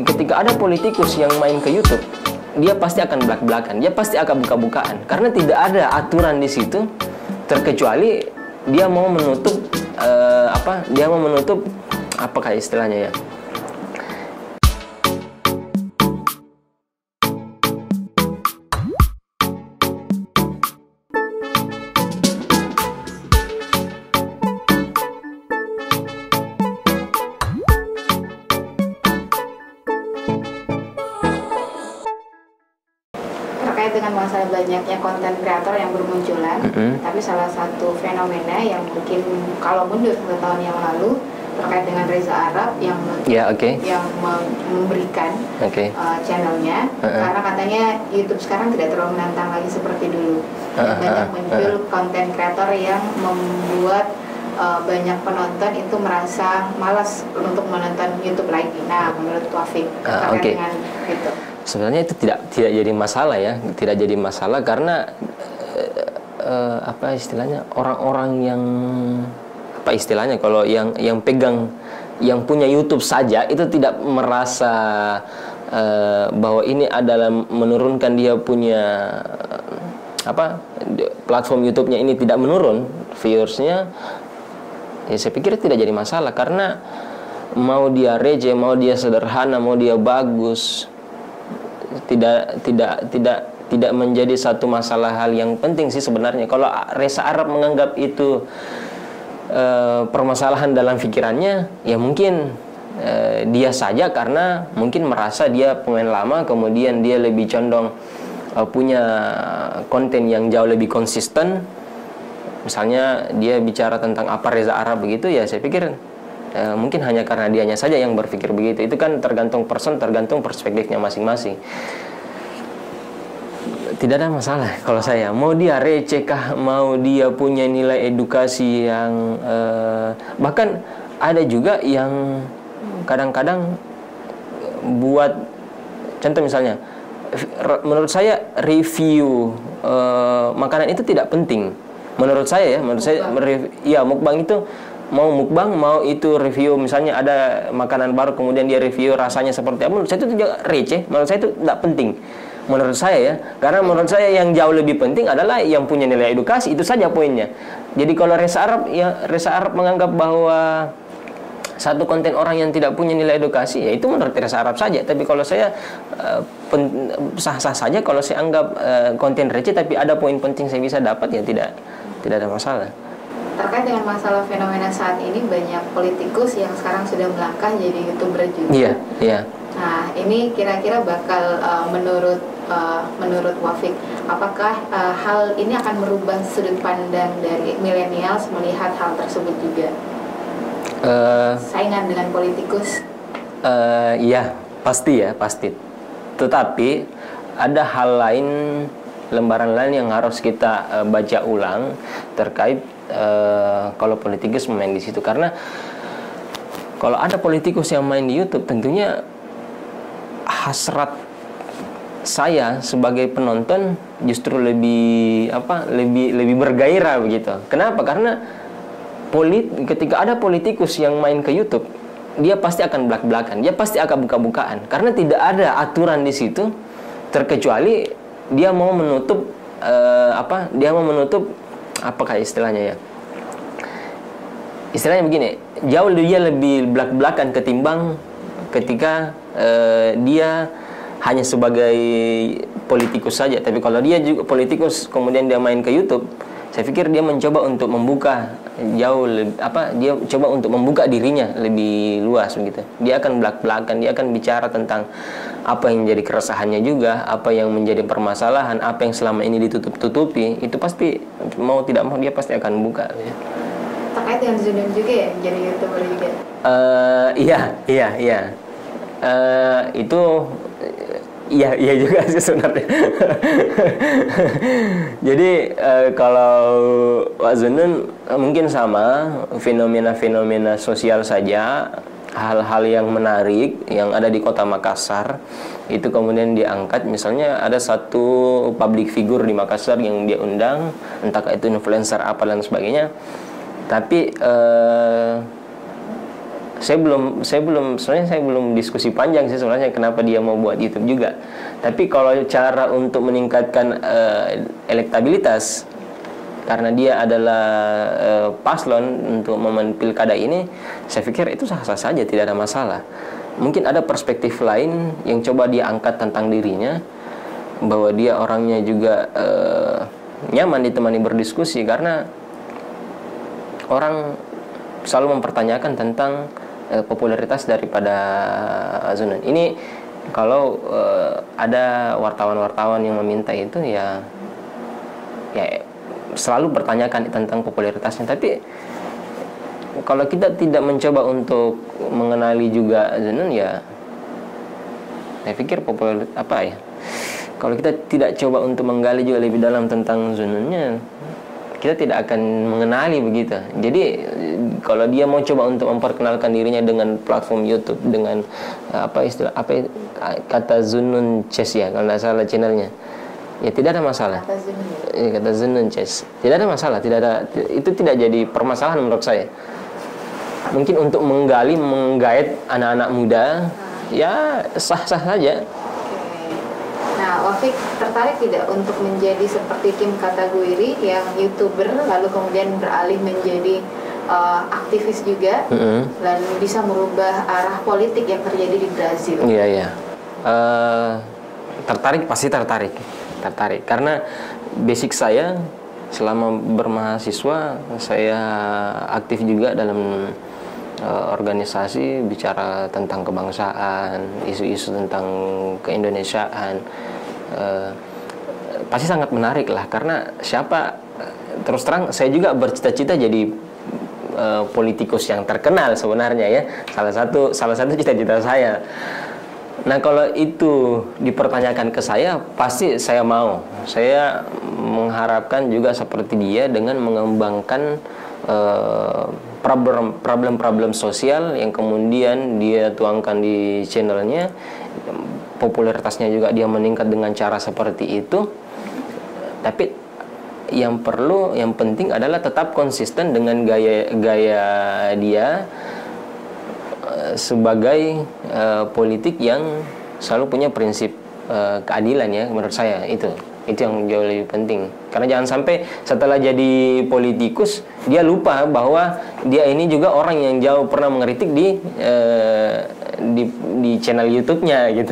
ketika ada politikus yang main ke YouTube, dia pasti akan belak-belakan, dia pasti akan buka-bukaan, karena tidak ada aturan di situ, terkecuali dia mau menutup apakah istilahnya ya. Terkait dengan masalah banyaknya konten kreator yang bermunculan, tapi salah satu fenomena yang mungkin kalau mundur ke tahun yang lalu terkait dengan Reza Arab yang yang memberikan channelnya, karena katanya YouTube sekarang tidak terlalu menantang lagi seperti dulu. Banyak muncul konten kreator yang membuat banyak penonton itu merasa malas untuk menonton YouTube lagi. Nah, menurut Taufik terkait dengan itu. Sebenarnya itu tidak jadi masalah ya, tidak jadi masalah karena apa istilahnya, orang-orang yang kalau yang pegang, yang punya YouTube saja itu tidak merasa bahwa ini adalah menurunkan dia punya platform YouTube-nya ini tidak menurun viewersnya. Ya saya pikir tidak jadi masalah, karena mau dia receh, mau dia sederhana, mau dia bagus, tidak menjadi satu masalah hal yang penting sih sebenarnya. Kalau Reza Arab menganggap itu permasalahan dalam pikirannya, ya mungkin dia saja, karena mungkin merasa dia pemain lama, kemudian dia lebih condong punya konten yang jauh lebih konsisten. Misalnya dia bicara tentang apa Reza Arab begitu, ya saya pikir mungkin hanya karena dianya saja yang berpikir begitu. Itu kan tergantung tergantung perspektifnya masing-masing. Tidak ada masalah kalau saya. Mau dia receh kah, mau dia punya nilai edukasi yang bahkan ada juga yang kadang-kadang buat contoh, misalnya menurut saya review makanan itu tidak penting. Menurut saya mukbang itu, mau mukbang, mau itu review, misalnya ada makanan baru kemudian dia review rasanya seperti apa, menurut saya itu juga receh, menurut saya itu tidak penting. Menurut saya ya, karena menurut saya yang jauh lebih penting adalah yang punya nilai edukasi, itu saja poinnya. Jadi kalau Reza Arab menganggap bahwa satu konten orang yang tidak punya nilai edukasi, ya itu menurut Reza Arab saja. Tapi kalau saya sah-sah saja kalau saya anggap konten receh tapi ada poin penting saya bisa dapat, ya tidak ada masalah. Terkait dengan masalah fenomena saat ini, banyak politikus yang sekarang sudah melangkah jadi YouTuber juga. Iya. Nah, ini kira-kira bakal menurut Wafik, apakah hal ini akan merubah sudut pandang dari millennials melihat hal tersebut juga? Saingan dengan politikus? Iya, pasti. Tetapi ada hal lain, lembaran lain yang harus kita baca ulang terkait kalau politikus main di situ. Karena kalau ada politikus yang main di YouTube, tentunya hasrat saya sebagai penonton justru lebih bergairah begitu. Kenapa? Karena ketika ada politikus yang main ke YouTube, dia pasti akan belak-belakan, dia pasti akan buka-bukaan, karena tidak ada aturan di situ, terkecuali dia mau menutup apakah istilahnya ya. Istilahnya begini, jauh dia lebih belak-belakan ketimbang ketika dia hanya sebagai politikus saja. Tapi kalau dia juga politikus kemudian dia main ke YouTube, saya pikir dia mencoba untuk membuka dia coba untuk membuka dirinya lebih luas begitu. Dia akan belak-belakan, dia akan bicara tentang apa yang menjadi keresahannya juga, apa yang menjadi permasalahan, apa yang selama ini ditutup-tutupi, itu pasti mau tidak mau dia pasti akan buka ya. Terkait dengan Zunun juga ya, jadi YouTuber juga. Iya. Itu iya juga sih sebenarnya. Jadi kalau Wak Zunun mungkin sama, fenomena-fenomena sosial saja, hal-hal yang menarik yang ada di kota Makassar itu kemudian diangkat. Misalnya ada satu public figure di Makassar yang dia undang, entah itu influencer apa dan sebagainya. Tapi sebenarnya saya belum diskusi panjang sih sebenarnya kenapa dia mau buat YouTube juga. Tapi kalau cara untuk meningkatkan elektabilitas, karena dia adalah paslon untuk momen pilkada ini, saya pikir itu sah-sah saja, tidak ada masalah. Mungkin ada perspektif lain yang coba dia angkat tentang dirinya, bahwa dia orangnya juga nyaman ditemani berdiskusi, karena orang selalu mempertanyakan tentang popularitas daripada Zunnun. Ini kalau ada wartawan-wartawan yang meminta itu, ya selalu bertanyakan tentang popularitasnya. Tapi kalau kita tidak mencoba untuk mengenali juga Zunnun, ya saya pikir kalau kita tidak coba untuk menggali juga lebih dalam tentang Zunnunnya, kita tidak akan mengenali begitu. Jadi kalau dia mau coba untuk memperkenalkan dirinya dengan platform YouTube, dengan kata Zunnun Chess ya, kalau tidak salah channelnya, ya tidak ada masalah. Kata Zunnun Chess, tidak ada masalah, itu tidak jadi permasalahan menurut saya. Mungkin untuk menggait anak-anak muda, ya sah-sah saja. Nah, Wafik tertarik tidak untuk menjadi seperti Kim Kataguiri yang YouTuber lalu kemudian beralih menjadi aktivis juga, dan bisa merubah arah politik yang terjadi di Brazil? Iya. Tertarik, pasti tertarik. Karena basic saya selama bermahasiswa, saya aktif juga dalam organisasi bicara tentang kebangsaan, isu-isu tentang keindonesiaan. Pasti sangat menarik lah, karena terus terang saya juga bercita-cita jadi politikus yang terkenal sebenarnya ya. Salah satu cita-cita saya. Nah, kalau itu dipertanyakan ke saya, pasti saya mau. Saya mengharapkan juga seperti dia dengan mengembangkan problem-problem sosial yang kemudian dia tuangkan di channelnya. Popularitasnya juga dia meningkat dengan cara seperti itu. Tapi yang penting adalah tetap konsisten dengan gaya dia sebagai politik yang selalu punya prinsip keadilan ya, menurut saya itu yang jauh lebih penting. Karena jangan sampai setelah jadi politikus dia lupa bahwa dia ini juga orang yang jauh pernah mengkritik di channel YouTube-nya gitu.